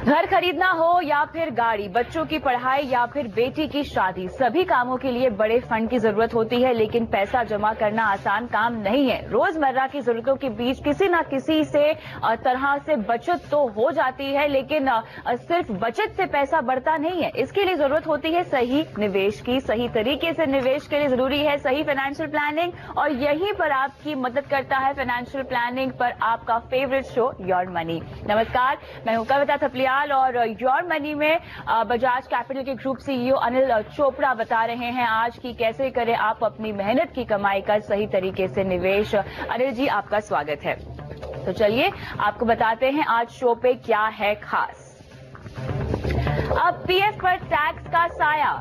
घर खरीदना हो या फिर गाड़ी, बच्चों की पढ़ाई या फिर बेटी की शादी, सभी कामों के लिए बड़े फंड की जरूरत होती है। लेकिन पैसा जमा करना आसान काम नहीं है। रोजमर्रा की जरूरतों के बीच किसी न किसी से तरह से बचत तो हो जाती है, लेकिन सिर्फ बचत से पैसा बढ़ता नहीं है। इसके लिए जरूरत होती है सही निवेश की। सही तरीके से निवेश के लिए जरूरी है सही फाइनेंशियल प्लानिंग, और यहीं पर आपकी मदद करता है फाइनेंशियल प्लानिंग पर आपका फेवरेट शो योर मनी। नमस्कार, मैं हूं कविता थपलियाल और योर मनी में बजाज कैपिटल के ग्रुप सीईओ अनिल चोपड़ा बता रहे हैं आज की कैसे करें आप अपनी मेहनत की कमाई का सही तरीके से निवेश। अनिल जी, आपका स्वागत है। तो चलिए आपको बताते हैं आज शो पे क्या है खास। अब पीएफ पर टैक्स का साया।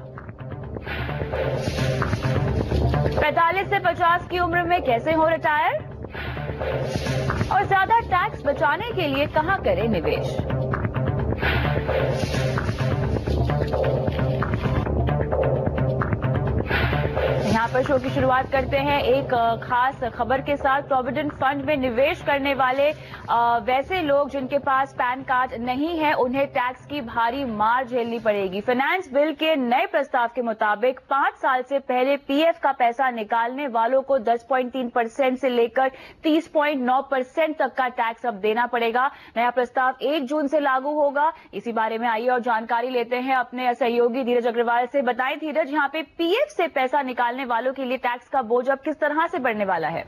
45 से 50 की उम्र में कैसे हो रिटायर, और ज्यादा टैक्स बचाने के लिए कहां करें निवेश। यहाँ पर शो की शुरुआत करते हैं एक खास खबर के साथ। प्रोविडेंट फंड में निवेश करने वाले वैसे लोग जिनके पास पैन कार्ड नहीं है, उन्हें टैक्स की भारी मार झेलनी पड़ेगी। फाइनेंस बिल के नए प्रस्ताव के मुताबिक 5 साल से पहले पीएफ का पैसा निकालने वालों को 10.3% से लेकर 30.9% तक का टैक्स अब देना पड़ेगा। नया प्रस्ताव 1 जून से लागू होगा। इसी बारे में आइए और जानकारी लेते हैं अपने सहयोगी धीरज अग्रवाल से। बताएं धीरज, यहाँ पे पीएफ से पैसा निकालने वालों के लिए टैक्स का बोझ अब किस तरह से बढ़ने वाला है।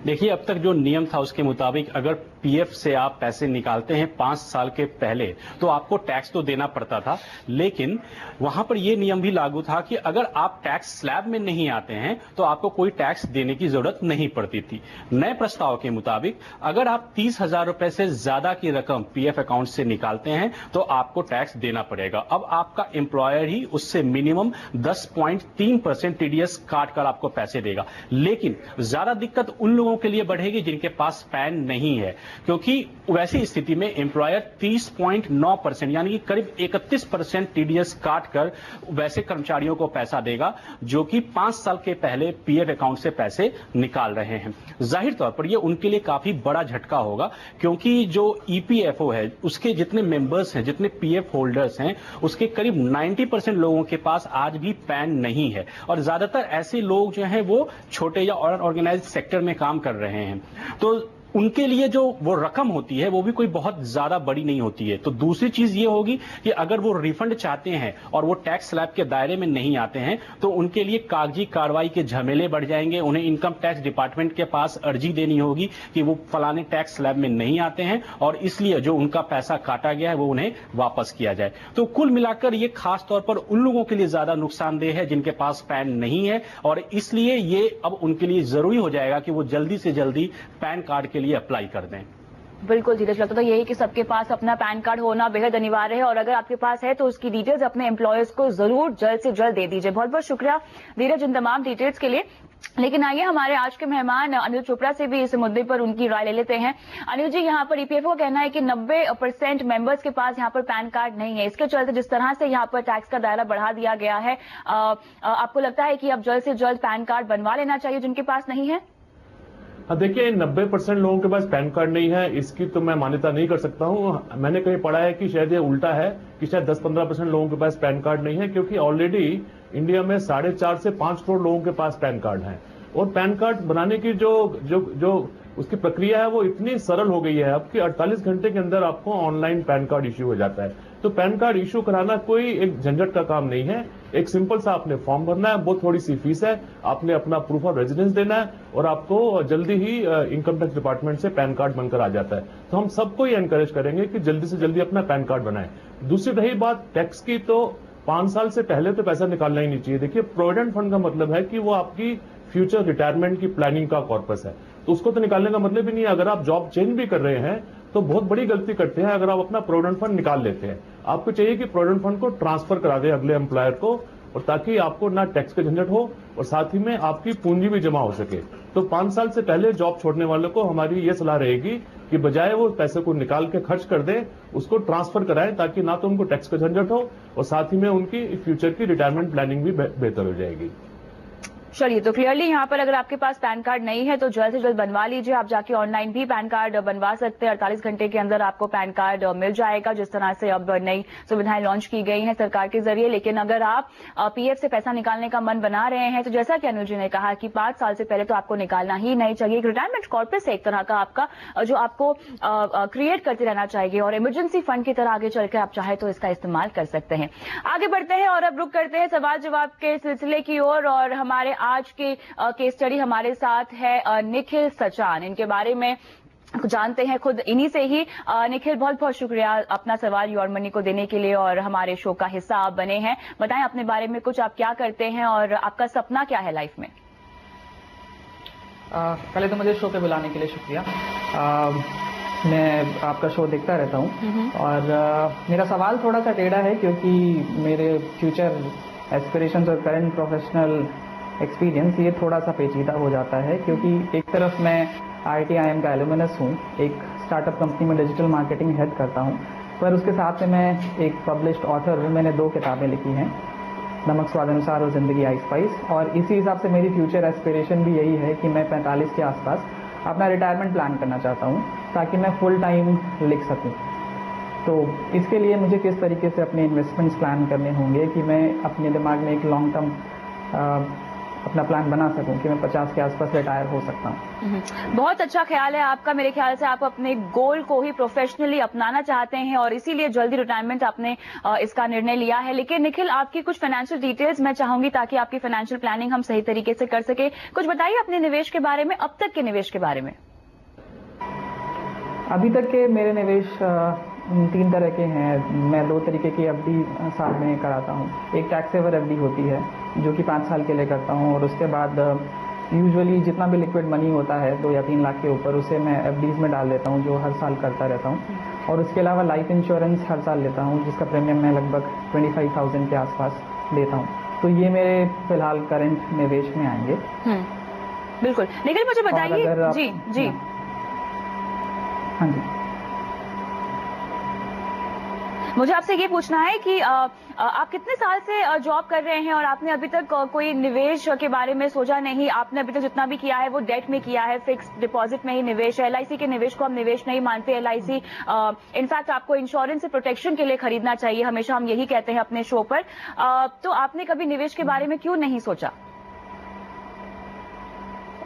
देखिए, अब तक जो नियम था उसके मुताबिक अगर पीएफ से आप पैसे निकालते हैं 5 साल के पहले तो आपको टैक्स तो देना पड़ता था, लेकिन वहां पर यह नियम भी लागू था कि अगर आप टैक्स स्लैब में नहीं आते हैं तो आपको कोई टैक्स देने की जरूरत नहीं पड़ती थी। नए प्रस्ताव के मुताबिक अगर आप 30,000 रुपए से ज्यादा की रकम पीएफ अकाउंट से निकालते हैं तो आपको टैक्स देना पड़ेगा। अब आपका एम्प्लॉयर ही उससे मिनिमम 10.3% टीडीएस काट कर आपको पैसे देगा। लेकिन ज्यादा दिक्कत उन लोगों के लिए बढ़ेगी जिनके पास पैन नहीं है, क्योंकि वैसी स्थिति में एम्प्लॉयर 30.9% यानी कि करीब 31% टीडीएस काट कर वैसे कर्मचारियों को पैसा देगा जो कि 5 साल के पहले पीएफ अकाउंट से पैसे निकाल रहे हैं। जाहिर तौर पर यह उनके लिए काफी बड़ा झटका होगा, क्योंकि जो ईपीएफओ है उसके जितने मेंबर्स हैं, जितने पीएफ होल्डर्स हैं, उसके करीब 90% लोगों के पास आज भी पैन नहीं है, और ज्यादातर ऐसे लोग जो हैं वो छोटे या ऑर्गेनाइज्ड सेक्टर में काम कर रहे हैं। तो उनके लिए जो वो रकम होती है वो भी कोई बहुत ज्यादा बड़ी नहीं होती है। तो दूसरी चीज ये होगी कि अगर वो रिफंड चाहते हैं और वो टैक्स स्लैब के दायरे में नहीं आते हैं तो उनके लिए कागजी कार्रवाई के झमेले बढ़ जाएंगे। उन्हें इनकम टैक्स डिपार्टमेंट के पास अर्जी देनी होगी कि वो फलाने टैक्स स्लैब में नहीं आते हैं और इसलिए जो उनका पैसा काटा गया है वो उन्हें वापस किया जाए। तो कुल मिलाकर ये खास तौर पर उन लोगों के लिए ज्यादा नुकसानदेह है जिनके पास पैन नहीं है, और इसलिए ये अब उनके लिए जरूरी हो जाएगा कि वो जल्दी से जल्दी पैन कार्ड के लिए अप्लाई कर दें। बिल्कुल धीरज, लगता तो यही कि सबके पास अपना पैन कार्ड होना बेहद अनिवार्य है, और अगर आपके पास है तो उसकी डिटेल्स अपने एम्प्लॉयर्स को जरूर जल्द से जल्द दे दीजिए। बहुत बहुत शुक्रिया धीरज इन तमाम डिटेल्स के लिए। लेकिन आइए हमारे आज के मेहमान अनिल चोपड़ा से भी इस मुद्दे पर उनकी राय ले लेते हैं। अनिल जी, यहाँ पर ईपीएफओ का कहना है कि 90% मेंबर्स के पास यहाँ पर पैन कार्ड नहीं है। इसके चलते जिस तरह से यहाँ पर टैक्स का दायरा बढ़ा दिया गया है, आपको लगता है कि अब जल्द से जल्द पैन कार्ड बनवा लेना चाहिए जिनके पास नहीं है? देखिए, 90% लोगों के पास पैन कार्ड नहीं है, इसकी तो मैं मान्यता नहीं कर सकता हूं। मैंने कहीं पढ़ा है कि शायद ये उल्टा है कि शायद 10-15% लोगों के पास पैन कार्ड नहीं है, क्योंकि ऑलरेडी इंडिया में 4.5 से 5 करोड़ लोगों के पास पैन कार्ड है। और पैन कार्ड बनाने की जो उसकी प्रक्रिया है वो इतनी सरल हो गई है अब कि 48 घंटे के अंदर आपको ऑनलाइन पैन कार्ड इश्यू हो जाता है। तो पैन कार्ड इश्यू कराना कोई एक झंझट का काम नहीं है। एक सिंपल सा आपने फॉर्म भरना है, बहुत थोड़ी सी फीस है, आपने अपना प्रूफ ऑफ रेजिडेंस देना है और आपको जल्दी ही इनकम टैक्स डिपार्टमेंट से पैन कार्ड बनकर आ जाता है। तो हम सबको ये एनकरेज करेंगे कि जल्दी से जल्दी अपना पैन कार्ड बनाएं। दूसरी रही बात टैक्स की, तो 5 साल से पहले तो पैसा निकालना ही नहीं चाहिए। देखिए, प्रोविडेंट फंड का मतलब है कि वो आपकी फ्यूचर रिटायरमेंट की प्लानिंग का कॉर्पस है, तो उसको तो निकालने का मतलब ही नहीं है। अगर आप जॉब चेंज भी कर रहे हैं तो बहुत बड़ी गलती करते हैं अगर आप अपना प्रोविडेंट फंड निकाल लेते हैं। आपको चाहिए कि प्रोविडेंट फंड को ट्रांसफर करा दें अगले एम्प्लॉयर को, और ताकि आपको ना टैक्स का झंझट हो और साथ ही में आपकी पूंजी भी जमा हो सके। तो 5 साल से पहले जॉब छोड़ने वालों को हमारी ये सलाह रहेगी कि बजाय वो पैसे को निकाल के खर्च कर दें, उसको ट्रांसफर कराएं, ताकि ना तो उनको टैक्स का झंझट हो और साथ ही में उनकी फ्यूचर की रिटायरमेंट प्लानिंग भी बेहतर हो जाएगी। चलिए, तो क्लियरली यहाँ पर अगर आपके पास पैन कार्ड नहीं है तो जल्द से जल्द बनवा लीजिए। आप जाके ऑनलाइन भी पैन कार्ड बनवा सकते हैं। 48 घंटे के अंदर आपको पैन कार्ड मिल जाएगा, जिस तरह से अब नई सुविधाएं लॉन्च की गई हैं सरकार के जरिए। लेकिन अगर आप पीएफ से पैसा निकालने का मन बना रहे हैं तो जैसा कि अनुज जी ने कहा कि 5 साल से पहले तो आपको निकालना ही नहीं चाहिए। एक रिटायरमेंट कॉर्पस है एक तरह का आपका, जो आपको क्रिएट करते रहना चाहिए और इमरजेंसी फंड की तरह आगे चलकर आप चाहे तो इसका इस्तेमाल कर सकते हैं। आगे बढ़ते हैं और अब रुक करते हैं सवाल जवाब के सिलसिले की ओर। और हमारे आज के केस स्टडी हमारे साथ है निखिल सचान। इनके बारे में जानते हैं खुद इन्हीं से ही। निखिल, बहुत बहुत शुक्रिया अपना सवाल योर मनी को देने के लिए और हमारे शो का हिस्सा आप बने हैं। बताएं अपने बारे में कुछ, आप क्या करते हैं और आपका सपना क्या है लाइफ में? पहले तो मुझे शो पे बुलाने के लिए शुक्रिया। मैं आपका शो देखता रहता हूँ और मेरा सवाल थोड़ा सा टेढ़ा है क्योंकि मेरे फ्यूचर एस्पिरेशंस और करंट प्रोफेशनल एक्सपीरियंस ये थोड़ा सा पेचीदा हो जाता है। क्योंकि एक तरफ मैं IITIM का एलुमनस हूँ, एक स्टार्टअप कंपनी में डिजिटल मार्केटिंग हेड करता हूँ, पर उसके साथ में मैं एक पब्लिश्ड ऑथर हूँ। मैंने 2 किताबें लिखी हैं, नमक स्वाद अनुसार और जिंदगी आई स्पाइस। और इसी हिसाब से मेरी फ्यूचर एस्पिरेशन भी यही है कि मैं 45 के आसपास अपना रिटायरमेंट प्लान करना चाहता हूँ ताकि मैं फुल टाइम लिख सकूँ। तो इसके लिए मुझे किस तरीके से अपने इन्वेस्टमेंट्स प्लान करने होंगे कि मैं अपने दिमाग में एक लॉन्ग टर्म अपना प्लान बना सकूं कि मैं 50 के आसपास रिटायर हो सकता हूं। बहुत अच्छा ख्याल है आपका। मेरे ख्याल से आप अपने गोल को ही प्रोफेशनली अपनाना चाहते हैं और इसीलिए जल्दी रिटायरमेंट आपने इसका निर्णय लिया है। लेकिन निखिल, आपकी कुछ फाइनेंशियल डिटेल्स मैं चाहूंगी ताकि आपकी फाइनेंशियल प्लानिंग हम सही तरीके से कर सके। कुछ बताइए अपने निवेश के बारे में, अब तक के निवेश के बारे में। अभी तक के मेरे निवेश 3 तरह के हैं। मैं 2 तरीके की एफडी साल में कराता हूँ। एक टैक्स सेवर एफडी होती है जो कि 5 साल के लिए करता हूँ और उसके बाद यूजुअली जितना भी लिक्विड मनी होता है 2 या 3 लाख के ऊपर उसे मैं एफडीज में डाल देता हूँ, जो हर साल करता रहता हूँ। और उसके अलावा लाइफ इंश्योरेंस हर साल लेता हूँ जिसका प्रीमियम मैं लगभग 25,000 के आसपास लेता हूँ। तो ये मेरे फिलहाल करंट निवेश में आएंगे। बिल्कुल। निखिल, मुझे बताइए। जी जी, हाँ जी, मुझे आपसे ये पूछना है कि आप कितने साल से जॉब कर रहे हैं और आपने अभी तक कोई निवेश के बारे में सोचा नहीं? आपने अभी तक जितना भी किया है वो डेट में किया है, फिक्स्ड डिपॉजिट में ही निवेश है। LIC के निवेश को हम निवेश नहीं मानते। LIC इनफैक्ट आपको इंश्योरेंस से प्रोटेक्शन के लिए खरीदना चाहिए, हमेशा हम यही कहते हैं अपने शो पर। तो आपने कभी निवेश के बारे में क्यों नहीं सोचा?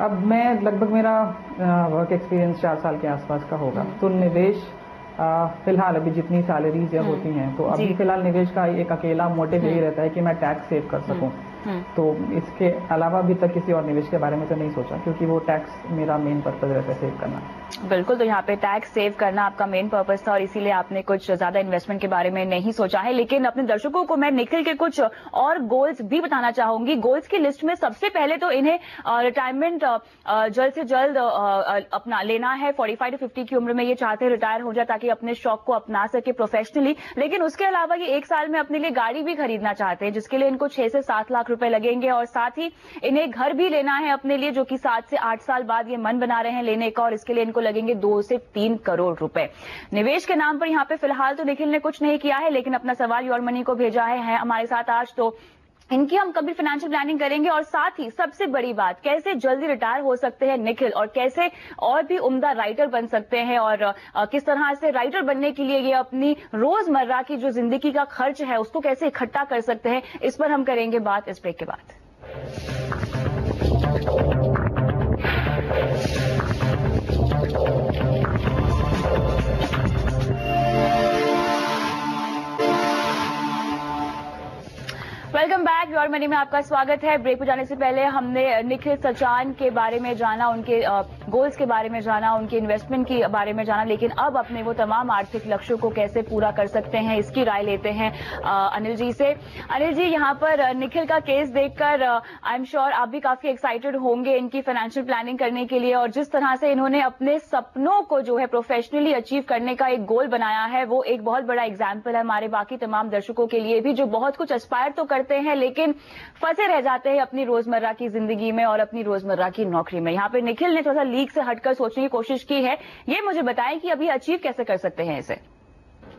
अब मैं लगभग मेरा वर्क एक्सपीरियंस 4 साल के आसपास का होगा। तो निवेश फिलहाल अभी जितनी सैलरीज होती हैं तो अभी फिलहाल निवेश का एक अकेला मोटिव यही रहता है कि मैं टैक्स सेव कर सकूं। तो इसके अलावा अभी तक किसी और निवेश के बारे में तो नहीं सोचा क्योंकि वो टैक्स मेरा मेन पर्पज रहता है सेव करना। बिल्कुल, तो यहाँ पे टैक्स सेव करना आपका मेन पर्पज था और इसीलिए आपने कुछ ज्यादा इन्वेस्टमेंट के बारे में नहीं सोचा है। लेकिन अपने दर्शकों को मैं निखिल के कुछ और गोल्स भी बताना चाहूंगी। गोल्स की लिस्ट में सबसे पहले तो इन्हें रिटायरमेंट जल्द से जल्द अपना लेना है। 45 से 50 की उम्र में ये चाहते हैं रिटायर हो जाए ताकि अपने शौक को अपना सके प्रोफेशनली। लेकिन उसके अलावा ये 1 साल में अपने लिए गाड़ी भी खरीदना चाहते हैं जिसके लिए इनको 6 से 7 लाख रुपए लगेंगे और साथ ही इन्हें घर भी लेना है अपने लिए, जो कि 7 से 8 साल बाद ये मन बना रहे हैं लेने का, और इसके लिए इनको लगेंगे 2 से 3 करोड़ रुपए। निवेश के नाम पर यहाँ पे फिलहाल तो निखिल ने कुछ नहीं किया है, लेकिन अपना सवाल योर मनी को भेजा है हमारे साथ आज। तो इनकी हम कभी फाइनेंशियल प्लानिंग करेंगे और साथ ही सबसे बड़ी बात, कैसे जल्दी रिटायर हो सकते हैं निखिल और कैसे और भी उम्दा राइटर बन सकते हैं और किस तरह से राइटर बनने के लिए ये अपनी रोजमर्रा की जो जिंदगी का खर्च है उसको कैसे इकट्ठा कर सकते हैं, इस पर हम करेंगे बात इस ब्रेक के बाद। वेलकम बैक, योर मनी में आपका स्वागत है। ब्रेक पर जाने से पहले हमने निखिल सचान के बारे में जाना, उनके गोल्स के बारे में जाना, उनके इन्वेस्टमेंट के बारे में जाना, लेकिन अब अपने वो तमाम आर्थिक लक्ष्यों को कैसे पूरा कर सकते हैं इसकी राय लेते हैं अनिल जी से। अनिल जी, यहाँ पर निखिल का केस देखकर आई एम श्योर आप भी काफी एक्साइटेड होंगे इनकी फाइनेंशियल प्लानिंग करने के लिए, और जिस तरह से इन्होंने अपने सपनों को जो है प्रोफेशनली अचीव करने का एक गोल बनाया है वो एक बहुत बड़ा एग्जाम्पल है हमारे बाकी तमाम दर्शकों के लिए भी, जो बहुत कुछ एस्पायर तो करते हैं लेकिन फंसे रह जाते हैं अपनी रोजमर्रा की जिंदगी में और अपनी रोजमर्रा की नौकरी में। यहाँ पे निखिल ने थोड़ा सा लीक से हटकर सोचने की कोशिश की है। ये मुझे बताएं कि अभी अचीव कैसे कर सकते हैं इसे।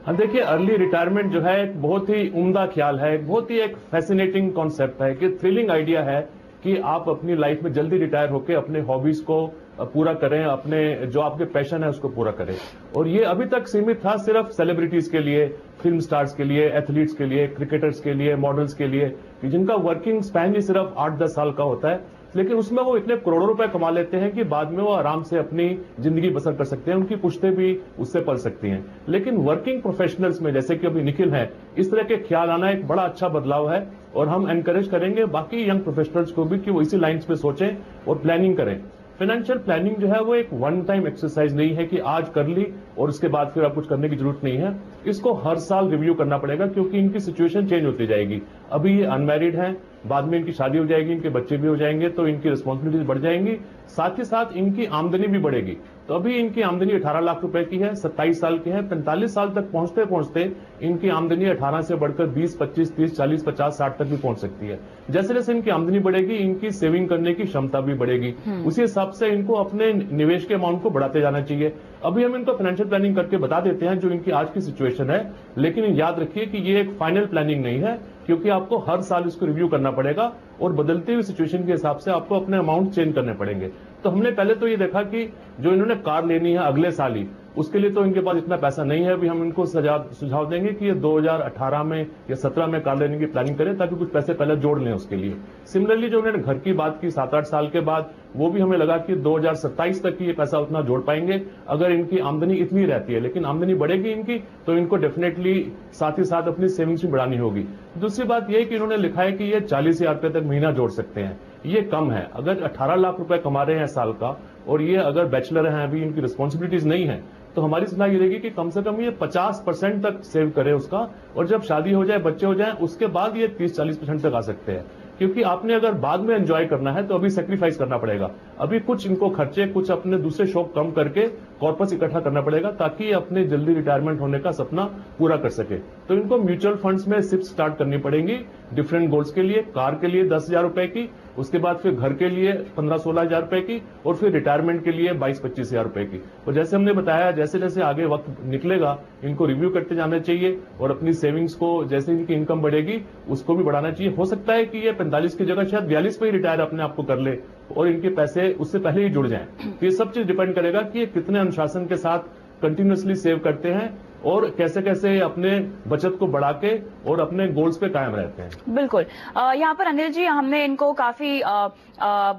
हाँ, देखिए, अर्ली रिटायरमेंट जो है एक बहुत ही उम्दा ख्याल है, बहुत ही एक फैसिनेटिंग कॉन्सेप्ट है कि थ्रिलिंग आइडिया है कि आप अपनी लाइफ में जल्दी रिटायर होकर अपने हॉबीज को पूरा करें, अपने जो आपके पैशन है उसको पूरा करें। और ये अभी तक सीमित था सिर्फ सेलिब्रिटीज के लिए, फिल्म स्टार्स के लिए, एथलीट्स के लिए, क्रिकेटर्स के लिए, मॉडल्स के लिए, जिनका वर्किंग स्पैन ही सिर्फ 8-10 साल का होता है। लेकिन उसमें वो इतने करोड़ों रुपए कमा लेते हैं कि बाद में वो आराम से अपनी जिंदगी बसर कर सकते हैं, उनकी पुश्तें भी उससे पल सकती हैं। लेकिन वर्किंग प्रोफेशनल्स में जैसे कि अभी निखिल है, इस तरह के ख्याल आना एक बड़ा अच्छा बदलाव है और हम एनकरेज करेंगे बाकी यंग प्रोफेशनल्स को भी कि वो इसी लाइन्स पे सोचें और प्लानिंग करें। फाइनेंशियल प्लानिंग जो है वो एक वन टाइम एक्सरसाइज नहीं है कि आज कर ली और उसके बाद फिर आप कुछ करने की जरूरत नहीं है। इसको हर साल रिव्यू करना पड़ेगा क्योंकि इनकी सिचुएशन चेंज होती जाएगी। अभी ये अनमैरिड हैं, बाद में इनकी शादी हो जाएगी, इनके बच्चे भी हो जाएंगे, तो इनकी रिस्पॉन्सिबिलिटीज बढ़ जाएंगी, साथ ही साथ इनकी आमदनी भी बढ़ेगी। तो अभी इनकी आमदनी 18 लाख रुपए की है, 27 साल की है, 45 साल तक पहुंचते पहुंचते इनकी आमदनी 18 से बढ़कर 20, 25, 30, 40, 50, 60 तक भी पहुंच सकती है। जैसे जैसे इनकी आमदनी बढ़ेगी, इनकी सेविंग करने की क्षमता भी बढ़ेगी। उसी हिसाब से इनको अपने निवेश के अमाउंट को बढ़ाते जाना चाहिए। अभी हम इनको फाइनेंशियल प्लानिंग करके बता देते हैं जो इनकी आज की सिचुएशन है, लेकिन याद रखिए कि ये एक फाइनल प्लानिंग नहीं है, क्योंकि आपको हर साल इसको रिव्यू करना पड़ेगा और बदलती हुई सिचुएशन के हिसाब से आपको अपने अमाउंट चेंज करने पड़ेंगे। तो हमने पहले तो ये देखा कि जो इन्होंने कार लेनी है अगले साल ही, उसके लिए तो इनके पास इतना पैसा नहीं है। अभी हम इनको सुझाव देंगे कि ये 2018 में या 17 में कार लेने की प्लानिंग करें ताकि कुछ पैसे पहले जोड़ लें उसके लिए। सिमिलरली जो उन्होंने घर की बात की 7-8 साल के बाद, वो भी हमें लगा कि 2027 तक की ये पैसा उतना जोड़ पाएंगे अगर इनकी आमदनी इतनी रहती है। लेकिन आमदनी बढ़ेगी इनकी तो इनको डेफिनेटली साथ ही साथ अपनी सेविंग्स भी बढ़ानी होगी। दूसरी बात यह कि इन्होंने लिखा है कि ये 40,000 रुपए तक महीना जोड़ सकते हैं। ये कम है। अगर 18 लाख रुपए कमा रहे हैं साल का और ये अगर बैचलर हैं, अभी इनकी रिस्पॉन्सिबिलिटीज नहीं है, तो हमारी सलाह ये रहेगी कि कम से कम ये 50% तक सेव करें उसका, और जब शादी हो जाए, बच्चे हो जाए, उसके बाद ये 30-40% तक आ सकते हैं। क्योंकि आपने अगर बाद में एंजॉय करना है तो अभी सेक्रीफाइस करना पड़ेगा। अभी कुछ इनको खर्चे, कुछ अपने दूसरे शौक कम करके कॉर्पस इकट्ठा करना पड़ेगा ताकि अपने जल्दी रिटायरमेंट होने का सपना पूरा कर सके। तो इनको म्यूचुअल फंड्स में सिप्स स्टार्ट करनी पड़ेंगी डिफरेंट गोल्स के लिए। कार के लिए 10,000 रुपए की, उसके बाद फिर घर के लिए 15-16 हजार रुपए की, और फिर रिटायरमेंट के लिए 22-25 हजार रुपए की। और जैसे हमने बताया, जैसे जैसे आगे वक्त निकलेगा इनको रिव्यू करते जाना चाहिए और अपनी सेविंग्स को, जैसे इनकी इनकम बढ़ेगी उसको भी बढ़ाना चाहिए। हो सकता है कि ये 45 की जगह शायद 42 पे ही रिटायर अपने आप को कर ले और इनके पैसे उससे पहले ही जुड़ जाएं। तो ये सब चीज डिपेंड करेगा कि ये कितने अनुशासन के साथ कंटिन्यूअसली सेव करते हैं और कैसे कैसे अपने बचत को बढ़ा के और अपने गोल्स पे कायम रहते हैं। बिल्कुल। यहाँ पर अनिल जी, हमने इनको काफी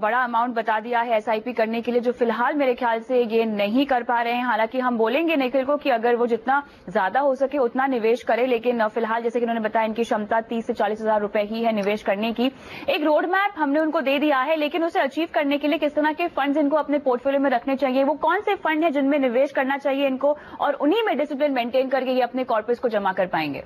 बड़ा अमाउंट बता दिया है एसआईपी करने के लिए, जो फिलहाल मेरे ख्याल से ये नहीं कर पा रहे हैं। हालांकि हम बोलेंगे निखिल को कि अगर वो जितना ज्यादा हो सके उतना निवेश करे, लेकिन फिलहाल जैसे कि उन्होंने बताया इनकी क्षमता 30 से 40 हजार रुपए ही है निवेश करने की। एक रोड मैप हमने उनको दे दिया है, लेकिन उसे अचीव करने के लिए किस तरह के फंड्स इनको अपने पोर्टफोलियो में रखने चाहिए, वो कौन से फंड है जिनमें निवेश करना चाहिए इनको, और उन्हीं में डिसिप्लिन मेंटेन करके ये अपने कॉर्पस को जमा कर पाएंगे।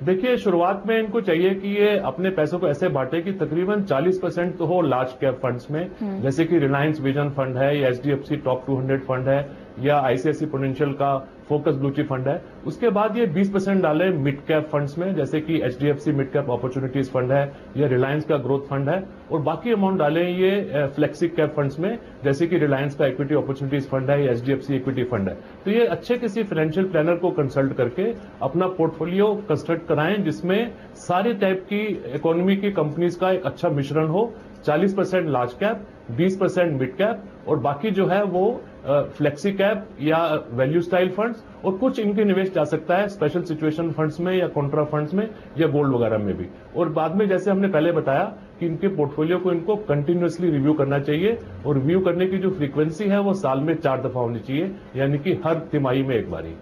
देखिए, शुरुआत में इनको चाहिए कि ये अपने पैसों को ऐसे बांटे कि तकरीबन 40% तो हो लार्ज कैप फंड्स में, जैसे कि रिलायंस विजन फंड है या एचडीएफसी टॉप 200 फंड है या आईसीआईसी पोटेंशियल का फोकस ब्लू चिप फंड है। उसके बाद ये 20% डाले मिड कैप फंड्स में, जैसे कि HDFC mid cap opportunities fund है या रिलायंस का ग्रोथ फंड है, और बाकी अमाउंट डालें ये फ्लेक्सी कैप फंड्स में, जैसे कि रिलायंस का इक्विटी अपॉर्चुनिटीज फंड है या एचडीएफसी इक्विटी फंड है। तो ये अच्छे किसी फाइनेंशियल प्लानर को कंसल्ट करके अपना पोर्टफोलियो कंस्ट्रक्ट कराएं जिसमें सारी टाइप की इकोनॉमी की कंपनीज का एक अच्छा मिश्रण हो। 40% लार्ज कैप, 20% मिड कैप, और बाकी जो है वो फ्लेक्सी कैप या वैल्यू स्टाइल फंड्स, और कुछ इनके निवेश जा सकता है स्पेशल सिचुएशन फंड्स में या कॉन्ट्रा फंड्स में या गोल्ड वगैरह में भी। और बाद में जैसे हमने पहले बताया कि इनके पोर्टफोलियो को इनको कंटिन्यूअसली रिव्यू करना चाहिए, और रिव्यू करने की जो फ्रीक्वेंसी है वो साल में 4 दफा होनी चाहिए, यानी कि हर तिमाही में एक बारी।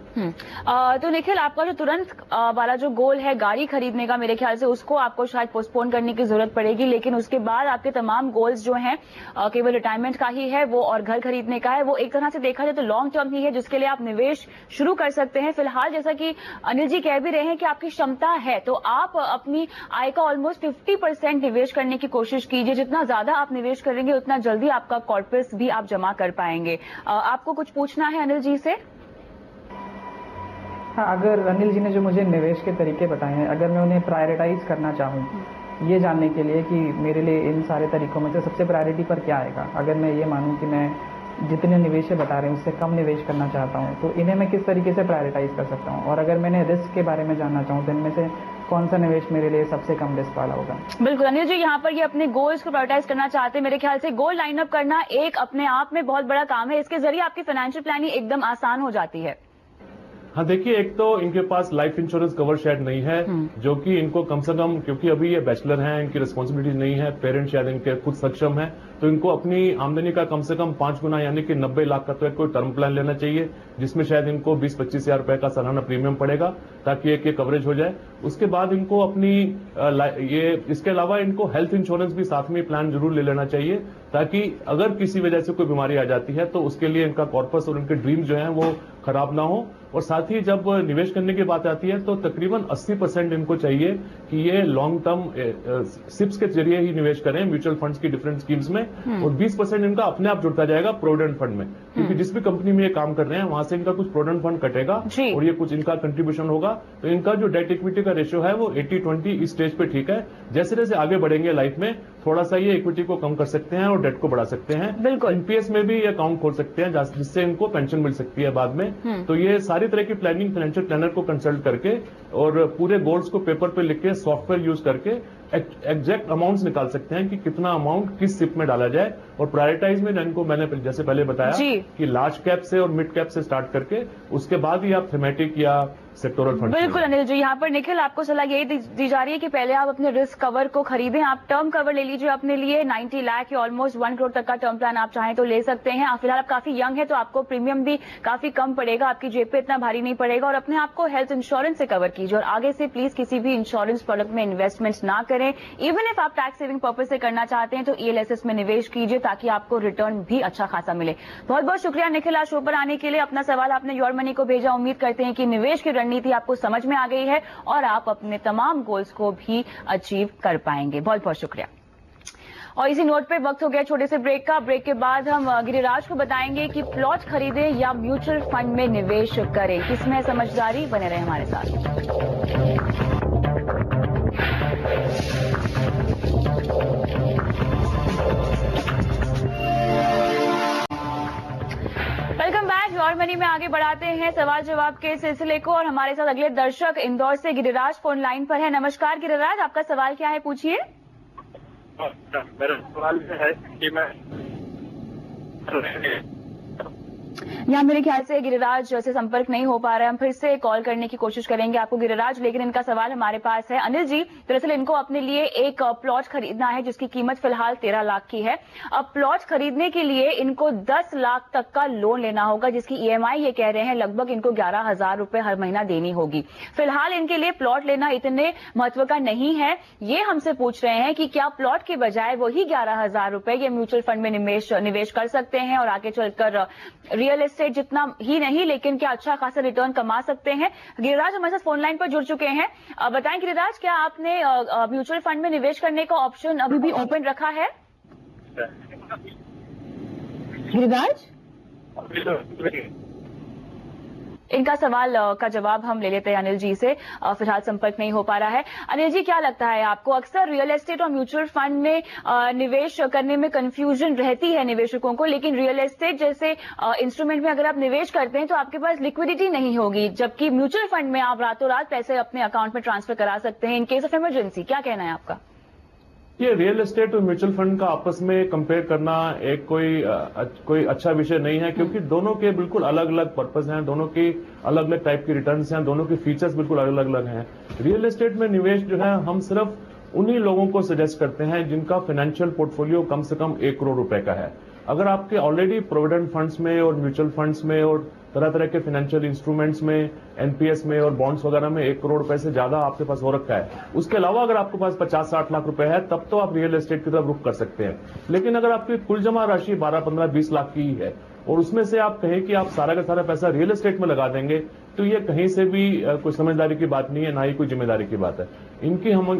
तो निखिल, आपका जो तुरंत वाला जो गोल है गाड़ी खरीदने का, मेरे ख्याल से उसको आपको शायद पोस्टपोन करने की जरूरत पड़ेगी, लेकिन उसके बाद आपके तमाम गोल्स जो हैं केवल रिटायरमेंट का ही है, वो और घर खरीदने का है, वो एक तरह से देखा जाए तो लॉन्ग टर्म ही है जिसके लिए आप निवेश शुरू कर सकते हैं। फिलहाल जैसा कि अनिल जी कह भी रहे हैं कि आपकी क्षमता है, तो आप अपनी आय का ऑलमोस्ट 50% निवेश करने की कोशिश कीजिए। जितना ज्यादा आप निवेश करेंगे उतना जल्दी आपका कॉर्पस भी आप जमा कर पाएंगे। आपको कुछ पूछना है अनिल जी से? हाँ, अगर अनिल जी ने जो मुझे निवेश के तरीके बताए हैं, अगर मैं उन्हें प्रायोरिटाइज करना चाहूँ ये जानने के लिए कि मेरे लिए इन सारे तरीकों में से सबसे प्रायोरिटी पर क्या आएगा, अगर मैं ये मानूं कि मैं जितने निवेश बता रहे हैं उससे कम निवेश करना चाहता हूँ, तो इन्हें मैं किस तरीके से प्रायोरिटाइज कर सकता हूँ? और अगर मैंने रिस्क के बारे में जानना चाहूँ तो इनमें से कौन सा निवेश मेरे लिए सबसे कम रिस्क वाला होगा। बिल्कुल अनिल जी, यहाँ पर ये अपने गोल्स को प्रायोरिटाइज करना चाहते हैं। मेरे ख्याल से गोल लाइनअप करना एक अपने आप में बहुत बड़ा काम है। इसके जरिए आपकी फाइनेंशियल प्लानिंग एकदम आसान हो जाती है। हाँ देखिए, एक तो इनके पास लाइफ इंश्योरेंस कवर शायद नहीं है, जो कि इनको कम से कम, क्योंकि अभी ये बैचलर हैं, इनकी रिस्पॉन्सिबिलिटीज नहीं है, पेरेंट्स शायद इनके खुद सक्षम है, तो इनको अपनी आमदनी का कम से कम 5 गुना यानी कि 90 लाख का तो एक कोई टर्म प्लान लेना चाहिए, जिसमें शायद इनको 20-25 हजार रुपए का सालाना प्रीमियम पड़ेगा, ताकि एक कवरेज हो जाए। उसके बाद इनको अपनी इसके अलावा इनको हेल्थ इंश्योरेंस भी साथ में प्लान जरूर ले लेना चाहिए, ताकि अगर किसी वजह से कोई बीमारी आ जाती है तो उसके लिए इनका कॉर्पस और इनके ड्रीम जो है वो खराब ना हो। और साथ ही जब निवेश करने की बात आती है तो तकरीबन 80% इनको चाहिए कि ये लॉन्ग टर्म सिप्स के जरिए ही निवेश करें म्यूचुअल फंड्स की डिफरेंट स्कीम्स में, और 20% इनका अपने आप जुड़ता जाएगा प्रोविडेंट फंड में, क्योंकि जिस भी कंपनी में ये काम कर रहे हैं वहां से इनका कुछ प्रोविडेंट फंड कटेगा और ये कुछ इनका कंट्रीब्यूशन होगा। तो इनका जो डेट इक्विटी का रेशियो है वो 80-20 इस स्टेज पे ठीक है। जैसे जैसे आगे बढ़ेंगे लाइफ में थोड़ा सा ये इक्विटी को कम कर सकते हैं और डेट को बढ़ा सकते हैं। बिल्कुल एनपीएस में भी ये अकाउंट खोल सकते हैं, जिससे इनको पेंशन मिल सकती है बाद में। तो ये सारी तरह की प्लानिंग फाइनेंशियल प्लानर को कंसल्ट करके और पूरे गोल्स को पेपर पे लिख के सॉफ्टवेयर यूज करके एग्जैक्ट अमाउंट्स निकाल सकते हैं कि कितना अमाउंट किस सिप में डाला जाए। और प्रायोरिटाइज में इनको मैंने जैसे पहले बताया कि लार्ज कैप से और मिड कैप से स्टार्ट करके उसके बाद ही आप थीमेटिक या सेक्टोरल फंड। बिल्कुल अनिल जी, यहाँ पर निखिल आपको सलाह यही दी जा रही है कि पहले आप अपने रिस्क कवर को खरीदें। आप टर्म कवर ले लीजिए अपने लिए, 90 लाख या ऑलमोस्ट 1 करोड़ तक का टर्म प्लान आप चाहें तो ले सकते हैं। फिलहाल आप काफी यंग है तो आपको प्रीमियम भी काफी कम पड़ेगा, आपकी जेब पे इतना भारी नहीं पड़ेगा। और अपने आप को हेल्थ इंश्योरेंस से कवर कीजिए और आगे से प्लीज किसी भी इंश्योरेंस प्रोडक्ट में इन्वेस्टमेंट ना करें। इवन इफ आप टैक्स सेविंग पर्पज से करना चाहते हैं तो ELSS में निवेश कीजिए ताकि आपको रिटर्न भी अच्छा खासा मिले। बहुत बहुत शुक्रिया निखिल आज शो पर आने के लिए। अपना सवाल आपने योर मनी को भेजा। उम्मीद करते हैं कि निवेश की रणनीति आपको समझ में आ गई है और आप अपने तमाम गोल्स को भी अचीव कर पाएंगे। बहुत बहुत शुक्रिया। और इसी नोट पे वक्त हो गया छोटे से ब्रेक का। ब्रेक के बाद हम गिरिराज को बताएंगे कि प्लॉट खरीदें या म्यूचुअल फंड में निवेश करें, किसमें समझदारी। बने रहे हमारे साथ। Welcome back. योर मनी में आगे बढ़ाते हैं सवाल जवाब के सिलसिले को और हमारे साथ अगले दर्शक इंदौर से गिरिराज फोन लाइन पर है। नमस्कार गिरिराज, आपका सवाल क्या है, पूछिए। मेरा सवाल है कि मैं यहाँ मेरे ख्याल से गिरिराज से संपर्क नहीं हो पा रहा है। हम फिर से कॉल करने की कोशिश करेंगे आपको गिरिराज, लेकिन इनका सवाल हमारे पास है। अनिल जी, दरअसल इनको अपने लिए एक प्लॉट खरीदना है जिसकी कीमत फिलहाल 13 लाख की है। अब प्लॉट खरीदने के लिए इनको 10 लाख तक का लोन लेना होगा, जिसकी EMI ये कह रहे हैं लगभग इनको 11,000 रुपए हर महीना देनी होगी। फिलहाल इनके लिए प्लॉट लेना इतने महत्व का नहीं है। ये हमसे पूछ रहे हैं कि क्या प्लॉट के बजाय वही 11,000 रुपए ये म्यूचुअल फंड में निवेश कर सकते हैं और आगे चलकर रियल एस्टेट जितना ही नहीं लेकिन क्या अच्छा खासा रिटर्न कमा सकते हैं। गिरिराज हमारे साथ फोन लाइन पर जुड़ चुके हैं। बताएं गिरिराज, क्या आपने म्यूचुअल फंड में निवेश करने का ऑप्शन अभी भी ओपन रखा है? गिरिराज, इनका सवाल का जवाब हम ले लेते हैं अनिल जी से। फिलहाल संपर्क नहीं हो पा रहा है। अनिल जी, क्या लगता है आपको, अक्सर रियल एस्टेट और म्यूचुअल फंड में निवेश करने में कंफ्यूजन रहती है निवेशकों को, लेकिन रियल एस्टेट जैसे इंस्ट्रूमेंट में अगर आप निवेश करते हैं तो आपके पास लिक्विडिटी नहीं होगी, जबकि म्यूचुअल फंड में आप रातों रात पैसे अपने अकाउंट में ट्रांसफर करा सकते हैं इन केस ऑफ इमरजेंसी। क्या कहना है आपका? ये रियल एस्टेट और म्यूचुअल फंड का आपस में कंपेयर करना एक कोई अच्छा विषय नहीं है, क्योंकि दोनों के बिल्कुल अलग अलग पर्पस हैं, दोनों की अलग अलग टाइप की रिटर्न्स हैं, दोनों के फीचर्स बिल्कुल अलग अलग हैं। रियल एस्टेट में निवेश जो है हम सिर्फ उन्हीं लोगों को सजेस्ट करते हैं जिनका फाइनेंशियल पोर्टफोलियो कम से कम 1 करोड़ रुपए का है। अगर आपके ऑलरेडी प्रोविडेंट फंड्स में और म्यूचुअल फंड्स में और तरह तरह के फाइनेंशियल इंस्ट्रूमेंट्स में, एनपीएस में और बॉन्ड्स वगैरह में 1 करोड़ रुपए से ज्यादा आपके पास हो रखा है, उसके अलावा अगर आपके पास 50-60 लाख रुपए है तब तो आप रियल एस्टेट की तरफ रुख कर सकते हैं। लेकिन अगर आपकी कुल जमा राशि 12-15-20 लाख की ही है और उसमें से आप कहें कि आप सारा का सारा पैसा रियल एस्टेट में लगा देंगे, तो ये कहीं से भी कोई समझदारी की बात नहीं है, ना ही कोई जिम्मेदारी की बात है।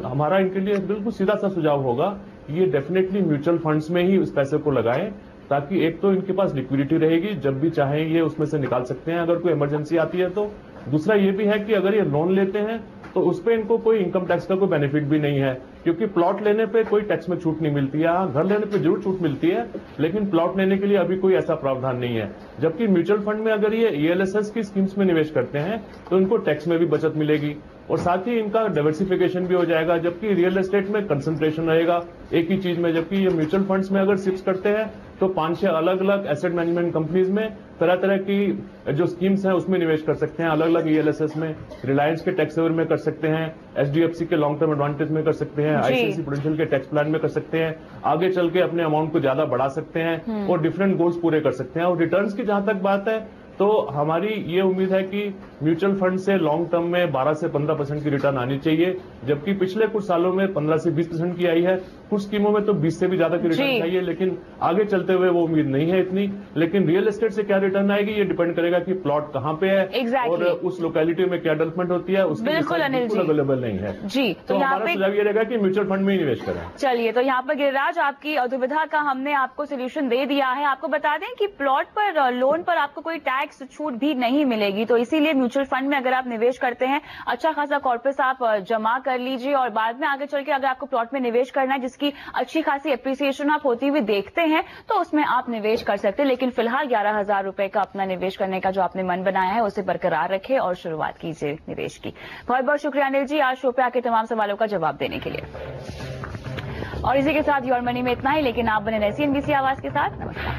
हमारा इनके लिए बिल्कुल सीधा सा सुझाव होगा, ये डेफिनेटली म्यूचुअल फंड्स में ही उस पैसे को लगाएं, ताकि एक तो इनके पास लिक्विडिटी रहेगी, जब भी चाहें ये उसमें से निकाल सकते हैं अगर कोई इमरजेंसी आती है तो। दूसरा ये भी है कि अगर ये लोन लेते हैं तो उस पर इनको कोई इनकम टैक्स का कोई बेनिफिट भी नहीं है, क्योंकि प्लॉट लेने पे कोई टैक्स में छूट नहीं मिलती है। घर लेने पे जरूर छूट मिलती है, लेकिन प्लॉट लेने के लिए अभी कोई ऐसा प्रावधान नहीं है। जबकि म्यूचुअल फंड में अगर ये ELSS की स्कीम्स में निवेश करते हैं तो इनको टैक्स में भी बचत मिलेगी और साथ ही इनका डाइवर्सिफिकेशन भी हो जाएगा। जबकि रियल एस्टेट में कंसंट्रेशन रहेगा एक ही चीज में, जबकि ये म्यूचुअल फंड्स में अगर शिफ्ट करते हैं तो 5-6 अलग अलग एसेट मैनेजमेंट कंपनीज में तरह तरह की जो स्कीम्स हैं उसमें निवेश कर सकते हैं। अलग अलग ELSS में, रिलायंस के टैक्स सेवर में कर सकते हैं, HDFC के लॉन्ग टर्म एडवांटेज में कर सकते हैं, ICICI प्रूडेंशियल के टैक्स प्लान में कर सकते हैं। आगे चल के अपने अमाउंट को ज्यादा बढ़ा सकते हैं और डिफरेंट गोल्स पूरे कर सकते हैं। और रिटर्न्स की जहां तक बात है तो हमारी ये उम्मीद है कि म्यूचुअल फंड से लॉन्ग टर्म में 12 से 15% की रिटर्न आनी चाहिए, जबकि पिछले कुछ सालों में 15 से 20% की आई है। कुछ स्कीमों में तो 20 से भी ज्यादा की रिटर्न चाहिए, लेकिन आगे चलते हुए वो उम्मीद नहीं है इतनी। लेकिन रियल एस्टेट से क्या रिटर्न आएगी ये डिपेंड करेगा कि प्लॉट कहाँ पे है और उस लोकेलिटी में क्या डेवलपमेंट होती है, उसकी बिल्कुल अवेलेबल नहीं है जी। तो हमारा सुझाव ये रहेगा कि म्यूचुअल फंड में ही निवेश करें। चलिए, तो यहाँ पर गिरिराज आपकी दुविधा का हमने आपको सोल्यूशन दे दिया है। आपको बता दें कि प्लॉट पर लोन पर आपको कोई टैक्स छूट भी नहीं मिलेगी, तो इसीलिए म्यूचुअल फंड में अगर आप निवेश करते हैं अच्छा खासा कॉर्पस आप जमा कर लीजिए और बाद में आगे चल के अगर आपको प्लॉट में निवेश करना है जिसकी अच्छी खासी एप्रिसिएशन आप होती हुई देखते हैं तो उसमें आप निवेश कर सकते हैं। लेकिन फिलहाल 11,000 रुपए का अपना निवेश करने का जो आपने मन बनाया है उसे बरकरार रखें और शुरुआत कीजिए निवेश की। बहुत बहुत शुक्रिया अनिल जी आज शो पे आके तमाम सवालों का जवाब देने के लिए। और इसी के साथ योर मनी में इतना ही, लेकिन आप बने रहे NBC आवाज के साथ। नमस्कार।